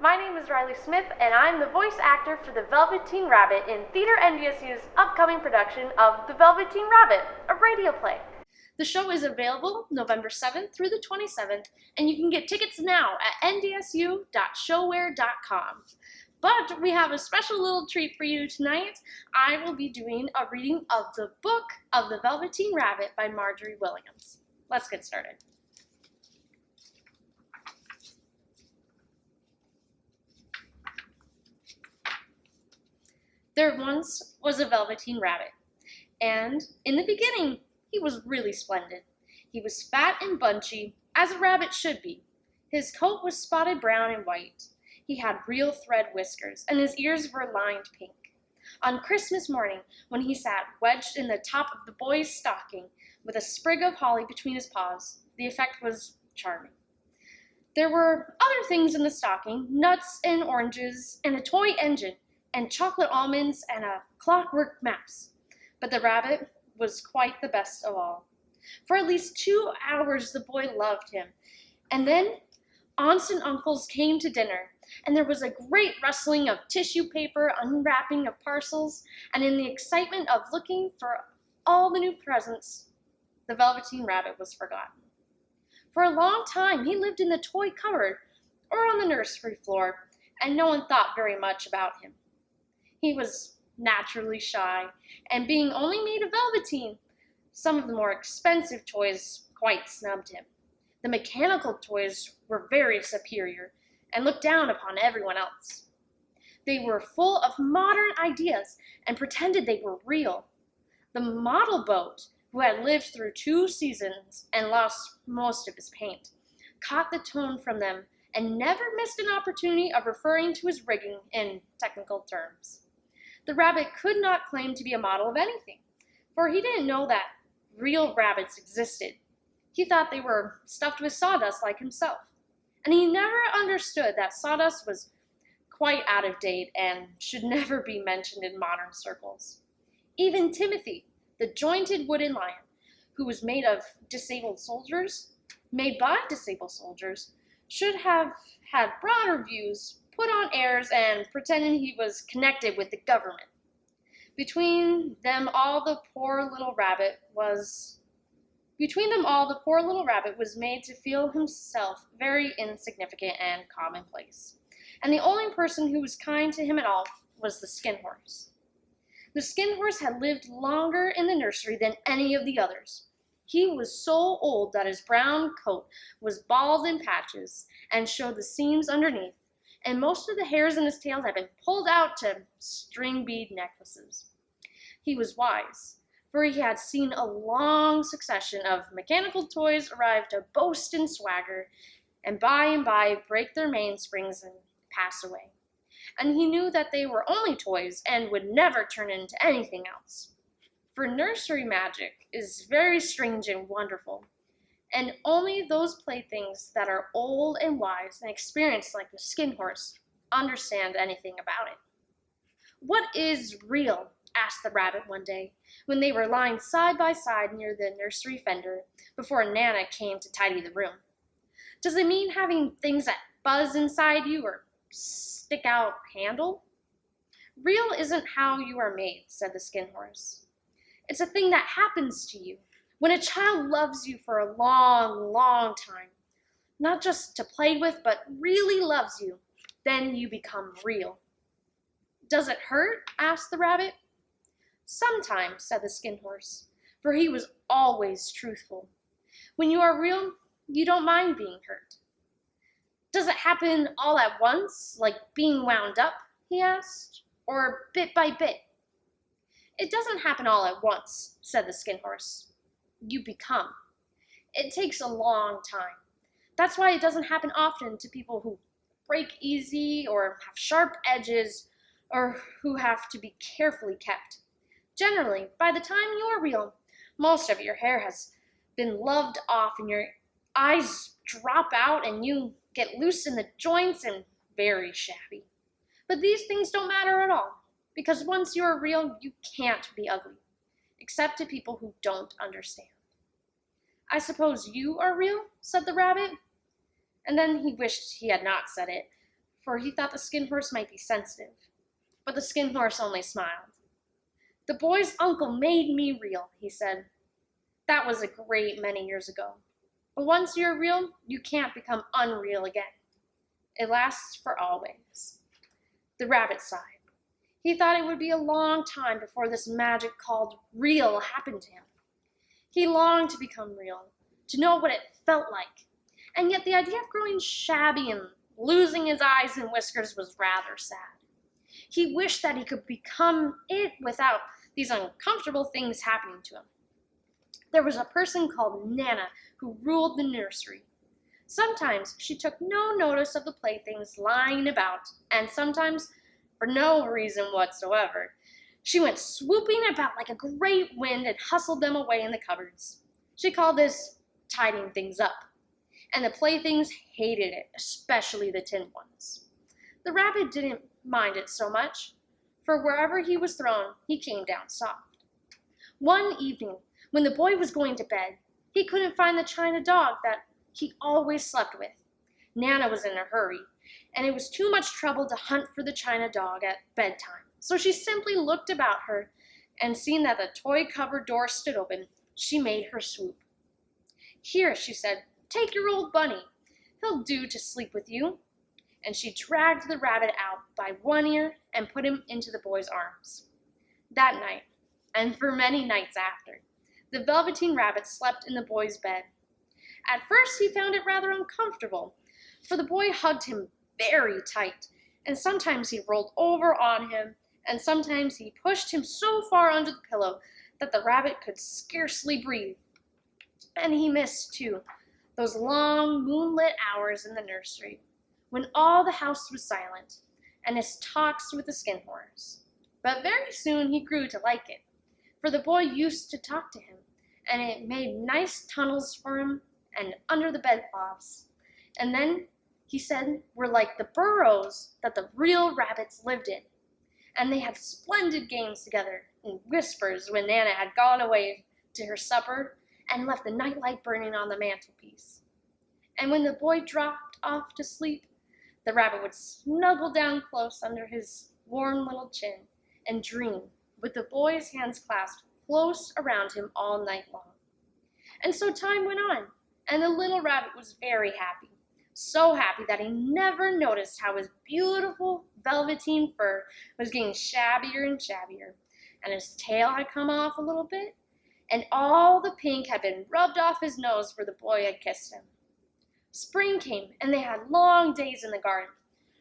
my name is Riley Smith, and I'm the voice actor for the Velveteen Rabbit in Theater NDSU's upcoming production of The Velveteen Rabbit, a radio play. The show is available November 7th through the 27th, and you can get tickets now at ndsu.showware.com. But we have a special little treat for you tonight. I will be doing a reading of the book of The Velveteen Rabbit by Margery Williams. Let's get started. There once was a Velveteen Rabbit, and in the beginning, he was really splendid. He was fat and bunchy, as a rabbit should be. His coat was spotted brown and white. He had real thread whiskers, and his ears were lined pink. On Christmas morning, when he sat wedged in the top of the boy's stocking with a sprig of holly between his paws, the effect was charming. There were other things in the stocking, nuts and oranges, and a toy engine, and chocolate almonds, and a clockwork mouse. But the rabbit was quite the best of all. For at least 2 hours the boy loved him, and then aunts and uncles came to dinner, and there was a great rustling of tissue paper, unwrapping of parcels, and in the excitement of looking for all the new presents, the Velveteen Rabbit was forgotten. For a long time he lived in the toy cupboard or on the nursery floor, and no one thought very much about him. He was naturally shy, and being only made of velveteen, some of the more expensive toys quite snubbed him. The mechanical toys were very superior and looked down upon everyone else. They were full of modern ideas and pretended they were real. The model boat, who had lived through 2 seasons and lost most of his paint, caught the tone from them and never missed an opportunity of referring to his rigging in technical terms. The rabbit could not claim to be a model of anything, for he didn't know that real rabbits existed. He thought they were stuffed with sawdust like himself, and he never understood that sawdust was quite out of date and should never be mentioned in modern circles. Even Timothy, the jointed wooden lion, who was made by disabled soldiers, should have had broader views, put on airs, and pretended he was connected with the government. Between them all, the poor little rabbit was made to feel himself very insignificant and commonplace. And the only person who was kind to him at all was the skin horse. The skin horse had lived longer in the nursery than any of the others. He was so old that his brown coat was bald in patches and showed the seams underneath, and most of the hairs in his tail had been pulled out to string bead necklaces. He was wise, for he had seen a long succession of mechanical toys arrive to boast and swagger, and by break their mainsprings and pass away. And he knew that they were only toys and would never turn into anything else. For nursery magic is very strange and wonderful, and only those playthings that are old and wise and experienced like the skin horse understand anything about it. "What is real?" asked the rabbit one day, when they were lying side by side near the nursery fender before Nana came to tidy the room. "Does it mean having things that buzz inside you or stick out handle?" "Real isn't how you are made," said the skin horse. "It's a thing that happens to you. When a child loves you for a long, long time, not just to play with, but really loves you, then you become real." "Does it hurt?" asked the rabbit. "Sometimes," said the skin horse, for he was always truthful. "When you are real, you don't mind being hurt." "Does it happen all at once, like being wound up?" he asked, "or bit by bit?" "It doesn't happen all at once," said the skin horse. "You become. It takes a long time. That's why it doesn't happen often to people who break easy or have sharp edges or who have to be carefully kept. Generally, by the time you are real, most of your hair has been loved off and your eyes drop out and you get loose in the joints and very shabby. But these things don't matter at all, because once you are real, you can't be ugly, except to people who don't understand." "I suppose you are real?" said the rabbit. And then he wished he had not said it, for he thought the Skin Horse might be sensitive. But the Skin Horse only smiled. "The boy's uncle made me real," he said. "That was a great many years ago. But once you're real, you can't become unreal again. It lasts for always." The rabbit sighed. He thought it would be a long time before this magic called real happened to him. He longed to become real, to know what it felt like. And yet the idea of growing shabby and losing his eyes and whiskers was rather sad. He wished that he could become it without these uncomfortable things happening to him. There was a person called Nana who ruled the nursery. Sometimes she took no notice of the playthings lying about, and sometimes, for no reason whatsoever, she went swooping about like a great wind and hustled them away in the cupboards. She called this tidying things up, and the playthings hated it, especially the tin ones. The rabbit didn't mind it so much, for wherever he was thrown, he came down soft. One evening, when the boy was going to bed, he couldn't find the china dog that he always slept with. Nana was in a hurry, and it was too much trouble to hunt for the china dog at bedtime. So she simply looked about her, and seeing that the toy cupboard door stood open, she made her swoop. "Here," she said, "take your old bunny. He'll do to sleep with you." And she dragged the rabbit out by one ear and put him into the boy's arms. That night, and for many nights after, the Velveteen Rabbit slept in the boy's bed. At first he found it rather uncomfortable, for the boy hugged him very tight, and sometimes he rolled over on him, and sometimes he pushed him so far under the pillow that the rabbit could scarcely breathe. And he missed, too, those long moonlit hours in the nursery, when all the house was silent, and his talks with the Skin Horse. But very soon he grew to like it, for the boy used to talk to him, and it made nice tunnels for him and under the bedclothes. And then, he said, were like the burrows that the real rabbits lived in. And they had splendid games together in whispers when Nana had gone away to her supper and left the nightlight burning on the mantelpiece. And when the boy dropped off to sleep, the rabbit would snuggle down close under his warm little chin and dream, with the boy's hands clasped close around him all night long. And so time went on, and the little rabbit was very happy, so happy that he never noticed how his beautiful velveteen fur was getting shabbier and shabbier, and his tail had come off a little bit, and all the pink had been rubbed off his nose where the boy had kissed him. Spring came, and they had long days in the garden,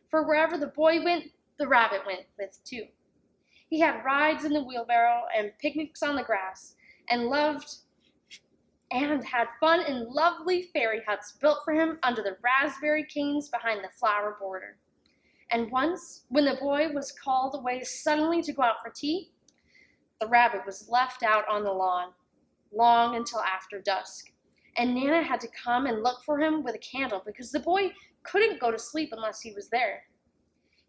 for wherever the boy went, the rabbit went with too. He had rides in the wheelbarrow and picnics on the grass, and had fun in lovely fairy huts built for him under the raspberry canes behind the flower border. And once, when the boy was called away suddenly to go out for tea, the rabbit was left out on the lawn, long until after dusk, and Nana had to come and look for him with a candle because the boy couldn't go to sleep unless he was there.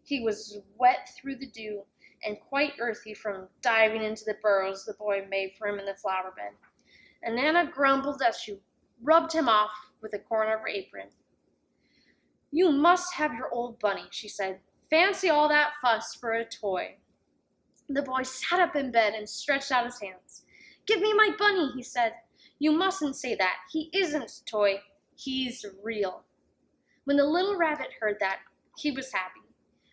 He was wet through the dew and quite earthy from diving into the burrows the boy made for him in the flower bed, and Nana grumbled as she rubbed him off with a corner of her apron. "You must have your old bunny," she said. "Fancy all that fuss for a toy." The boy sat up in bed and stretched out his hands. "Give me my bunny," he said. "You mustn't say that. He isn't a toy. He's real." When the little rabbit heard that, he was happy,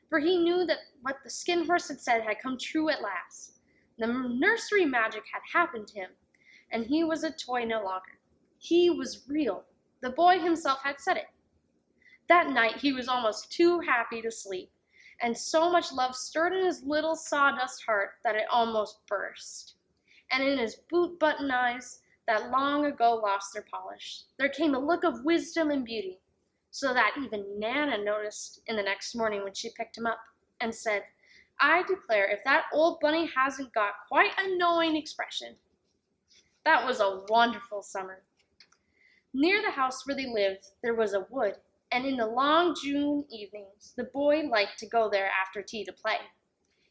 for he knew that what the Skin Horse had said had come true at last. The nursery magic had happened to him, and he was a toy no longer. He was real. The boy himself had said it. That night he was almost too happy to sleep, and so much love stirred in his little sawdust heart that it almost burst. And in his boot-button eyes, that long ago lost their polish, there came a look of wisdom and beauty, so that even Nana noticed in the next morning when she picked him up and said, "I declare if that old bunny hasn't got quite a knowing expression." That was a wonderful summer. Near the house where they lived, there was a wood, and in the long June evenings, the boy liked to go there after tea to play.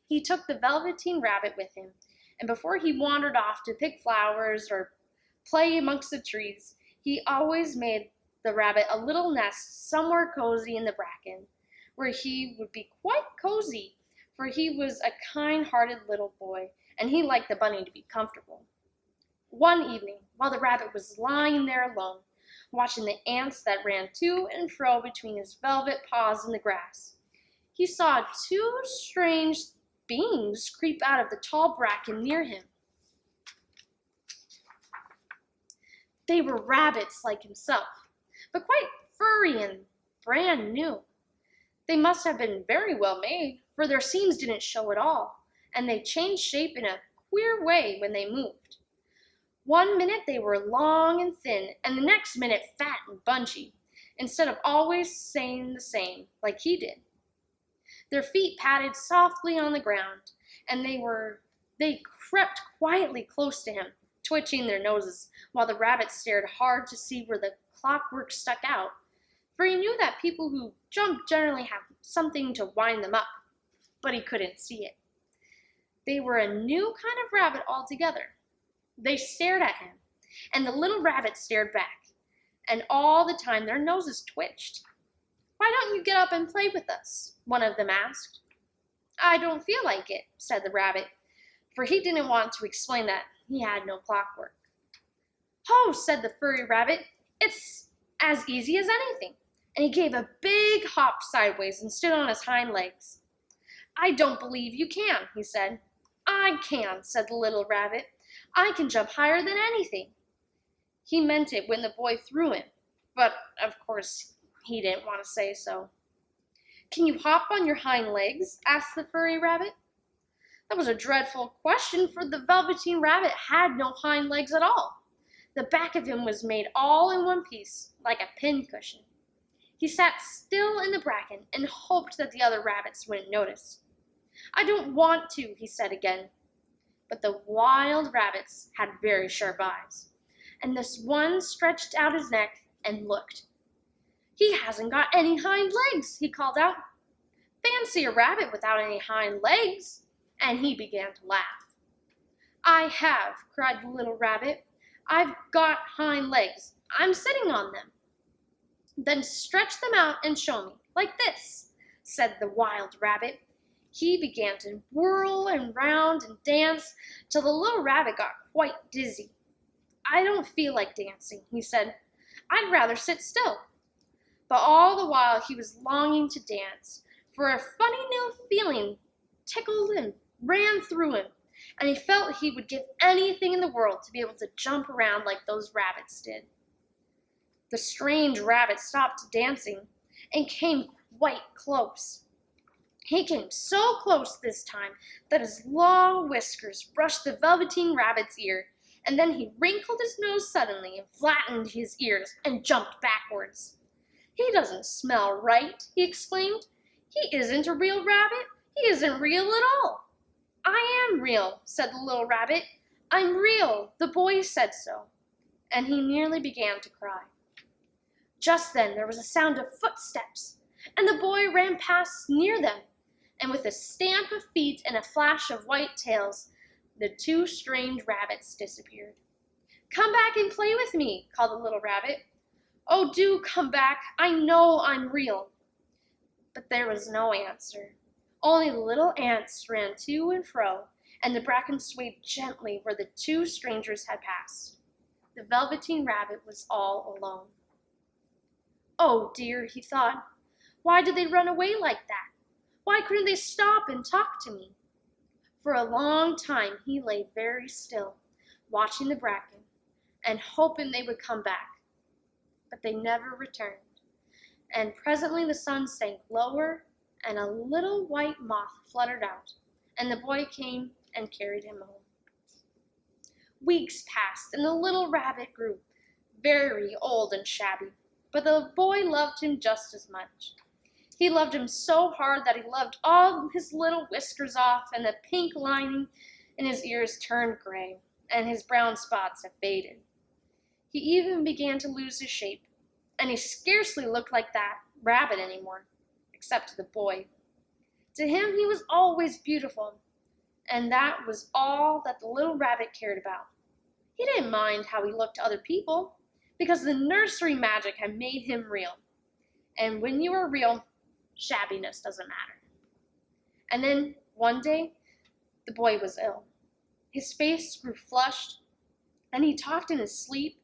He took the Velveteen Rabbit with him, and before he wandered off to pick flowers or play amongst the trees, he always made the rabbit a little nest somewhere cozy in the bracken, where he would be quite cozy, for he was a kind-hearted little boy, and he liked the bunny to be comfortable. One evening, while the rabbit was lying there alone, watching the ants that ran to and fro between his velvet paws in the grass, he saw two strange beings creep out of the tall bracken near him. They were rabbits like himself, but quite furry and brand new. They must have been very well made, for their seams didn't show at all, and they changed shape in a queer way when they moved. One minute they were long and thin, and the next minute fat and bunchy, instead of always staying the same, like he did. Their feet patted softly on the ground, and they crept quietly close to him, twitching their noses, while the rabbit stared hard to see where the clockwork stuck out, for he knew that people who jump generally have something to wind them up, but he couldn't see it. They were a new kind of rabbit altogether. They stared at him, and the little rabbit stared back, and all the time their noses twitched. "Why don't you get up and play with us?" one of them asked. "I don't feel like it," said the rabbit, for he didn't want to explain that he had no clockwork. "Oh," said the furry rabbit, "it's as easy as anything," and he gave a big hop sideways and stood on his hind legs. "I don't believe you can," he said. "I can," said the little rabbit. "I can jump higher than anything." He meant it when the boy threw him, but of course he didn't want to say so. "Can you hop on your hind legs?" asked the furry rabbit. That was a dreadful question, for the Velveteen Rabbit had no hind legs at all. The back of him was made all in one piece, like a pincushion. He sat still in the bracken and hoped that the other rabbits wouldn't notice. "I don't want to," he said again. But the wild rabbits had very sharp eyes, and this one stretched out his neck and looked. "He hasn't got any hind legs," he called out. "Fancy a rabbit without any hind legs!" And he began to laugh. "I have," cried the little rabbit. "I've got hind legs. I'm sitting on them." "Then stretch them out and show me, like this," said the wild rabbit. He began to whirl and round and dance till the little rabbit got quite dizzy. "I don't feel like dancing," he said. "I'd rather sit still." But all the while he was longing to dance, for a funny new feeling tickled and ran through him, and he felt he would give anything in the world to be able to jump around like those rabbits did. The strange rabbit stopped dancing and came quite close. He came so close this time that his long whiskers brushed the Velveteen Rabbit's ear, and then he wrinkled his nose suddenly and flattened his ears and jumped backwards. "He doesn't smell right," he exclaimed. "He isn't a real rabbit. He isn't real at all." "I am real," said the little rabbit. "I'm real. The boy said so." And he nearly began to cry. Just then there was a sound of footsteps, and the boy ran past near them, and with a stamp of feet and a flash of white tails, the two strange rabbits disappeared. "Come back and play with me," called the little rabbit. "Oh, do come back. I know I'm real." But there was no answer. Only the little ants ran to and fro, and the bracken swayed gently where the two strangers had passed. The Velveteen Rabbit was all alone. "Oh dear," he thought. "Why did they run away like that? Why couldn't they stop and talk to me?" For a long time he lay very still, watching the bracken, and hoping they would come back. But they never returned, and presently the sun sank lower, and a little white moth fluttered out, and the boy came and carried him home. Weeks passed, and the little rabbit grew very old and shabby, but the boy loved him just as much. He loved him so hard that he loved all his little whiskers off, and the pink lining in his ears turned gray, and his brown spots had faded. He even began to lose his shape, and he scarcely looked like that rabbit anymore, except to the boy. To him he was always beautiful, and that was all that the little rabbit cared about. He didn't mind how he looked to other people, because the nursery magic had made him real. And when you are real, Shabbiness doesn't matter. And then, one day, the boy was ill. His face grew flushed, and he talked in his sleep,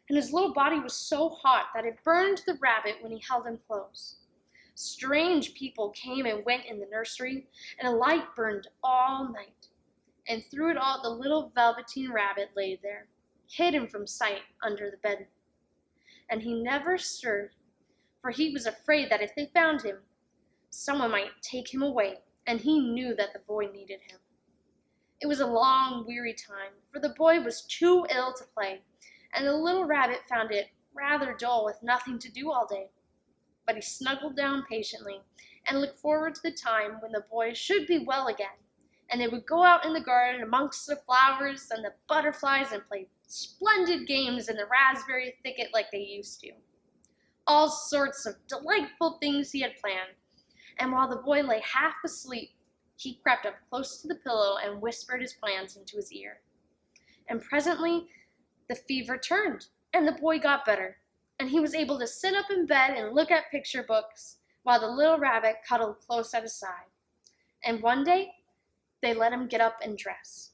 and his little body was so hot that it burned the rabbit when he held him close. Strange people came and went in the nursery, and a light burned all night. And through it all, the little Velveteen Rabbit lay there, hidden from sight under the bed. And he never stirred, for he was afraid that if they found him, someone might take him away, and he knew that the boy needed him. It was a long, weary time, for the boy was too ill to play, and the little rabbit found it rather dull with nothing to do all day. But he snuggled down patiently and looked forward to the time when the boy should be well again, and they would go out in the garden amongst the flowers and the butterflies and play splendid games in the raspberry thicket like they used to. All sorts of delightful things he had planned, and while the boy lay half asleep, he crept up close to the pillow and whispered his plans into his ear. And presently, the fever turned, and the boy got better, and he was able to sit up in bed and look at picture books while the little rabbit cuddled close at his side. And one day, they let him get up and dress.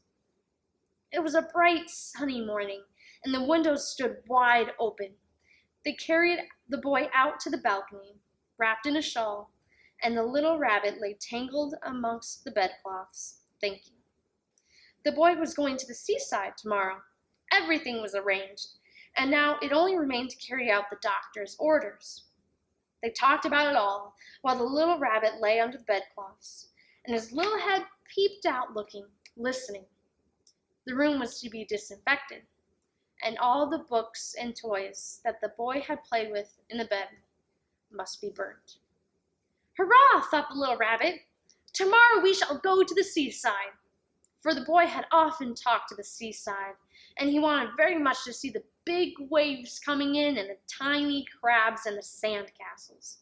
It was a bright, sunny morning, and the windows stood wide open. They carried the boy out to the balcony, wrapped in a shawl, and the little rabbit lay tangled amongst the bedcloths, thinking. The boy was going to the seaside tomorrow. Everything was arranged, and now it only remained to carry out the doctor's orders. They talked about it all, while the little rabbit lay under the bedclothes, and his little head peeped out looking, listening. The room was to be disinfected, and all the books and toys that the boy had played with in the bed must be burnt. "Hurrah!" thought the little rabbit. "Tomorrow we shall go to the seaside." For the boy had often talked to the seaside, and he wanted very much to see the big waves coming in and the tiny crabs and the sand castles.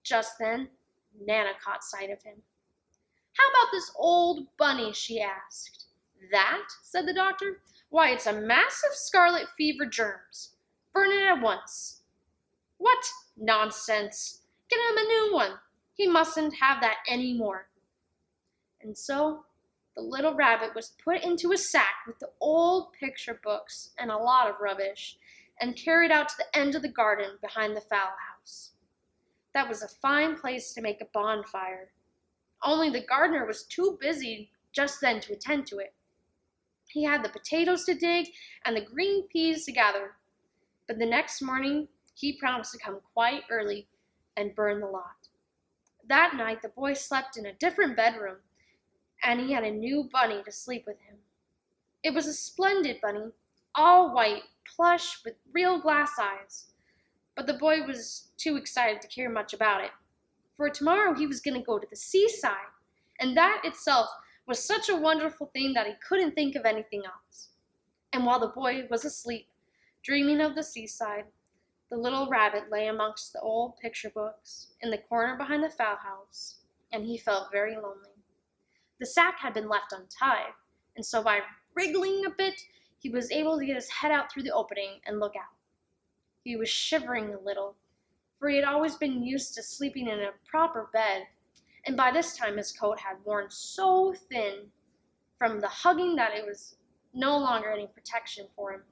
Just then, Nana caught sight of him. "How about this old bunny?" she asked. "That?" said the doctor. "Why, it's a mass of scarlet fever germs. Burn it at once." "What? Nonsense! Get him a new one. He mustn't have that any more." And so the little rabbit was put into a sack with the old picture books and a lot of rubbish, and carried out to the end of the garden behind the fowl house. That was a fine place to make a bonfire. Only the gardener was too busy just then to attend to it. He had the potatoes to dig and the green peas to gather, but the next morning he promised to come quite early and burn the lot. That night the boy slept in a different bedroom, and he had a new bunny to sleep with him. It was a splendid bunny, all white, plush, with real glass eyes. But the boy was too excited to care much about it, for tomorrow he was going to go to the seaside, and that itself was such a wonderful thing that he couldn't think of anything else. And while the boy was asleep, dreaming of the seaside, the little rabbit lay amongst the old picture books in the corner behind the fowl house, and he felt very lonely. The sack had been left untied, and so by wriggling a bit, he was able to get his head out through the opening and look out. He was shivering a little, for he had always been used to sleeping in a proper bed, and by this time his coat had worn so thin from the hugging that it was no longer any protection for him.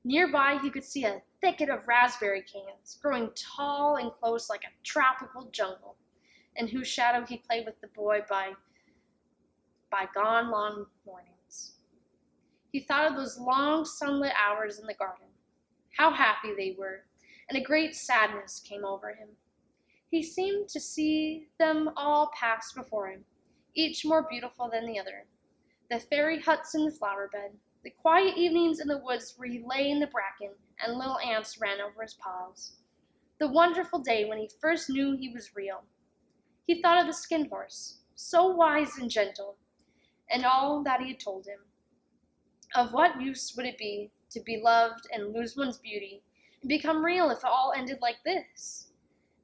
Nearby he could see a thicket of raspberry canes, growing tall and close like a tropical jungle, in whose shadow he played with the boy by gone long mornings. He thought of those long sunlit hours in the garden, how happy they were, and a great sadness came over him. He seemed to see them all pass before him, each more beautiful than the other. The fairy huts in the flower bed, the quiet evenings in the woods where he lay in the bracken and little ants ran over his paws. The wonderful day when he first knew he was real. He thought of the skin horse, so wise and gentle, and all that he had told him. Of what use would it be to be loved and lose one's beauty and become real if it all ended like this?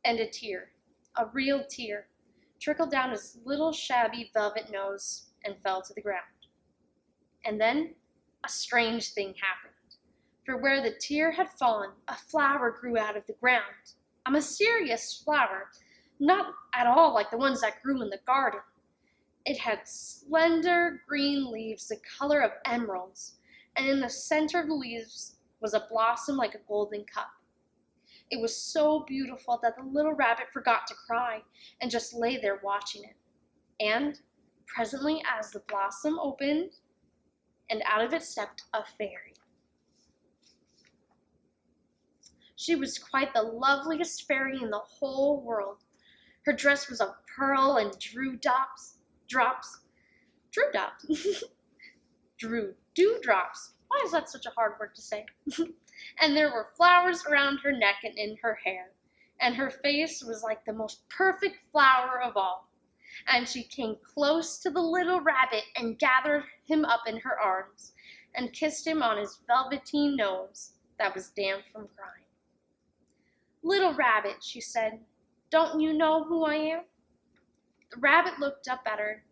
And a tear, a real tear, trickled down his little shabby velvet nose and fell to the ground. And then a strange thing happened, for where the tear had fallen, a flower grew out of the ground, a mysterious flower, not at all like the ones that grew in the garden. It had slender green leaves the color of emeralds, and in the center of the leaves was a blossom like a golden cup. It was so beautiful that the little rabbit forgot to cry and just lay there watching it. And presently, as the blossom opened, and out of it stepped a fairy. She was quite the loveliest fairy in the whole world. Her dress was of pearl and dewdrops. Why is that such a hard word to say? And there were flowers around her neck and in her hair, and her face was like the most perfect flower of all. And she came close to the little rabbit and gathered him up in her arms and kissed him on his velveteen nose that was damp from crying. "Little rabbit," she said, "don't you know who I am?" The rabbit looked up at her,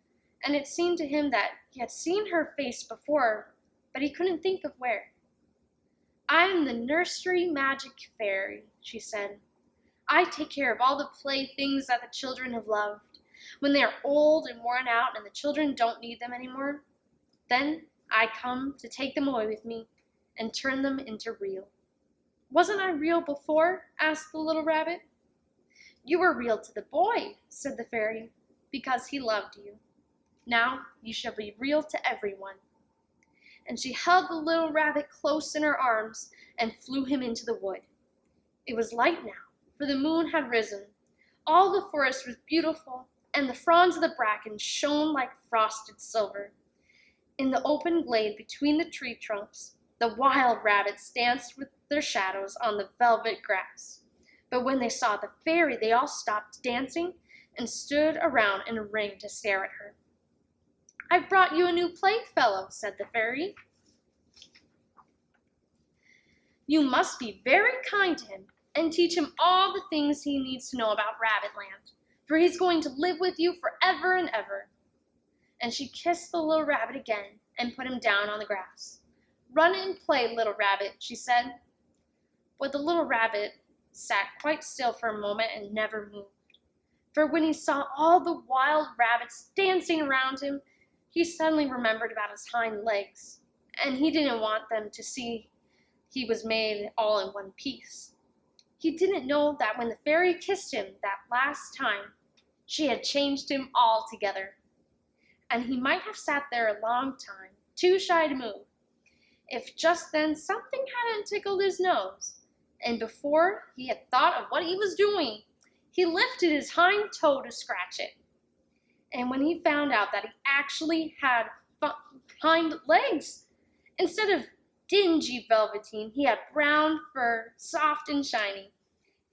and it seemed to him that he had seen her face before, but he couldn't think of where. "I am the nursery magic fairy," she said. "I take care of all the playthings that the children have loved. When they are old and worn out and the children don't need them anymore, then I come to take them away with me and turn them into real." "Wasn't I real before?" asked the little rabbit. "You were real to the boy," said the fairy, "because he loved you. Now you shall be real to everyone." And she held the little rabbit close in her arms and flew him into the wood. It was light now, for the moon had risen. All the forest was beautiful, and the fronds of the bracken shone like frosted silver. In the open glade between the tree trunks, the wild rabbits danced with their shadows on the velvet grass. But when they saw the fairy, they all stopped dancing and stood around in a ring to stare at her. "I've brought you a new playfellow," said the fairy. "You must be very kind to him and teach him all the things he needs to know about Rabbitland, for he's going to live with you forever and ever." And she kissed the little rabbit again and put him down on the grass. "Run and play, little rabbit," she said. But the little rabbit sat quite still for a moment and never moved. For when he saw all the wild rabbits dancing around him, he suddenly remembered about his hind legs, and he didn't want them to see he was made all in one piece. He didn't know that when the fairy kissed him that last time, she had changed him altogether. And he might have sat there a long time, too shy to move, if just then something hadn't tickled his nose, and before he had thought of what he was doing, he lifted his hind toe to scratch it. And when he found out that he actually had hind legs, instead of dingy velveteen, he had brown fur, soft and shiny.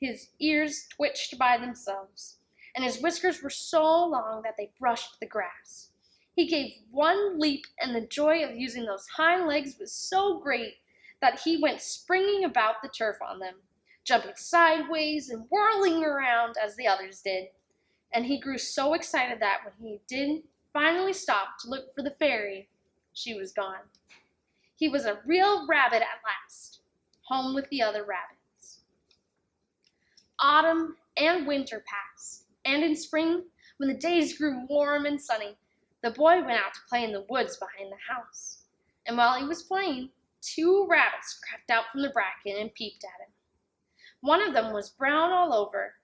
His ears twitched by themselves, and his whiskers were so long that they brushed the grass. He gave one leap, and the joy of using those hind legs was so great that he went springing about the turf on them, jumping sideways and whirling around as the others did. And he grew so excited that when he did finally stop to look for the fairy, she was gone. He was a real rabbit at last, home with the other rabbits. Autumn and winter passed, and in spring, when the days grew warm and sunny, the boy went out to play in the woods behind the house. And while he was playing, 2 rabbits crept out from the bracken and peeped at him. One of them was brown all over,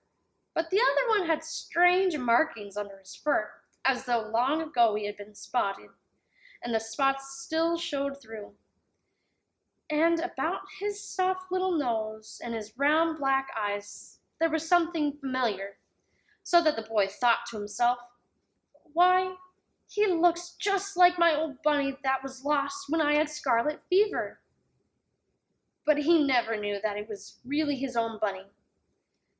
but the other one had strange markings under his fur, as though long ago he had been spotted, and the spots still showed through. And about his soft little nose and his round black eyes there was something familiar, so that the boy thought to himself, "Why, he looks just like my old bunny that was lost when I had scarlet fever." But he never knew that it was really his own bunny,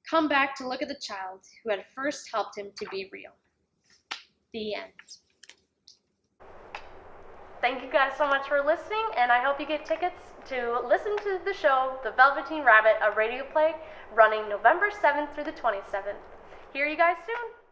come back to look at the child who had first helped him to be real. The end. Thank you guys so much for listening, and I hope you get tickets to listen to the show, The Velveteen Rabbit, a radio play running November 7th through the 27th. Hear you guys soon.